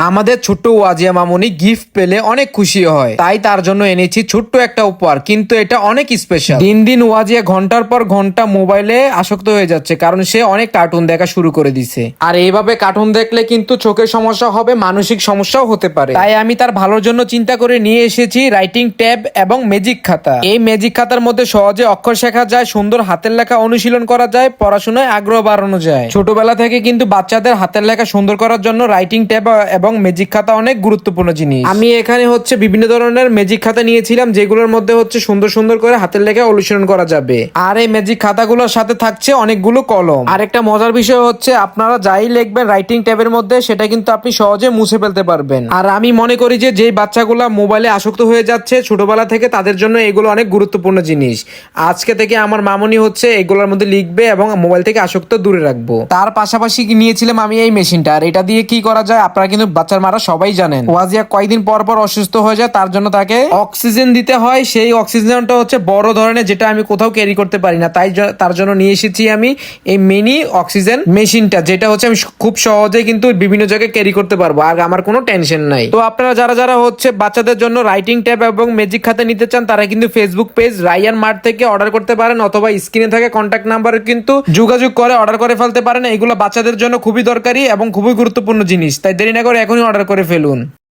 আমাদের ছোট্ট ওয়াজিয়া মামুনি গিফট পেলে অনেক খুশি হয়, তাই তার জন্য এনেছি ছোট্ট একটা উপহার, কিন্তু এটা অনেক স্পেশাল। দিন দিন ওয়াজিয়া ঘন্টার পর ঘন্টা মোবাইলে আসক্ত হয়ে যাচ্ছে, কারণ সে অনেক কার্টুন দেখা শুরু করে দিছে। আর এইভাবে কার্টুন দেখলে কিন্তু চোখের সমস্যা হবে, মানসিক সমস্যাও হতে পারে। তাই আমি তার ভালোর জন্য চিন্তা করে নিয়ে এসেছি রাইটিং ট্যাব এবং ম্যাজিক খাতা। এই ম্যাজিক খাতার মধ্যে সহজে অক্ষর শেখা যায়, সুন্দর হাতের লেখা অনুশীলন করা যায়, পড়াশোনায় আগ্রহ বাড়ানো যায়। ছোটবেলা থেকে কিন্তু বাচ্চাদের হাতের লেখা সুন্দর করার জন্য রাইটিং ট্যাব এবং ম্যাজিক খাতা অনেক গুরুত্বপূর্ণ জিনিস। আমি এখানে বিভিন্ন ধরনের ম্যাজিক খাতা নিয়েছিলাম, যেগুলোর মধ্যে সুন্দর সুন্দর করে হাতের লেখা অনুশীলন করা যাবে। আর এই ম্যাজিক খাতাগুলোর সাথে থাকছে অনেকগুলো কলম। আর একটা মজার বিষয় হচ্ছে, আপনারা যাই লিখবেন রাইটিং ট্যাবের মধ্যে, সেটা কিন্তু আপনি সহজে মুছে ফেলতে পারবেন। আর আমি মনে করি যে যেই বাচ্চাগুলা মোবাইলে আসক্ত হয়ে যাচ্ছে ছোটবেলা থেকে, তাদের জন্য এগুলো অনেক গুরুত্বপূর্ণ জিনিস। আজকে থেকে আমার মামুনি এগুলোর মধ্যে লিখবে এবং মোবাইল থেকে আসক্ত দূরে রাখবো। তার পাশাপাশি নিয়েছিলাম আমি এই মেশিনটা। আর এটা দিয়ে কি করা যায় আপনারা কিন্তু বাচ্চার মারা সবাই জানেন। ওয়াজিয়া কয়েকদিন পর পর অসুস্থ হয়ে যায়, তার জন্য তাকে অক্সিজেন দিতে হয়। সেই অক্সিজেনটা বড় ধরনের, যেটা আমি কোথাও ক্যারি করতে পারি না। তাই তার জন্য নিয়ে এসেছি আমি এই মিনি অক্সিজেন মেশিনটা, যেটা আমি খুব সহজে কিন্তু বিভিন্ন জায়গায় ক্যারি করতে পারবো, আর আমার কোনো টেনশন নাই। তো আপনারা যারা যারা বাচ্চাদের জন্য রাইটিং ট্যাব এবং ম্যাজিক খাতা নিতে চান, তারা কিন্তু ফেসবুক পেজ রায়ান মার্ট থেকে অর্ডার করতে পারেন, অথবা স্ক্রিনে থাকে কন্ট্যাক্ট নাম্বারে কিন্তু যোগাযোগ করে অর্ডার করে ফেলতে পারেন। এগুলো বাচ্চাদের জন্য খুবই দরকারি এবং খুবই গুরুত্বপূর্ণ জিনিস, তাই দেরি না করে এখনই অর্ডার করে ফেলুন।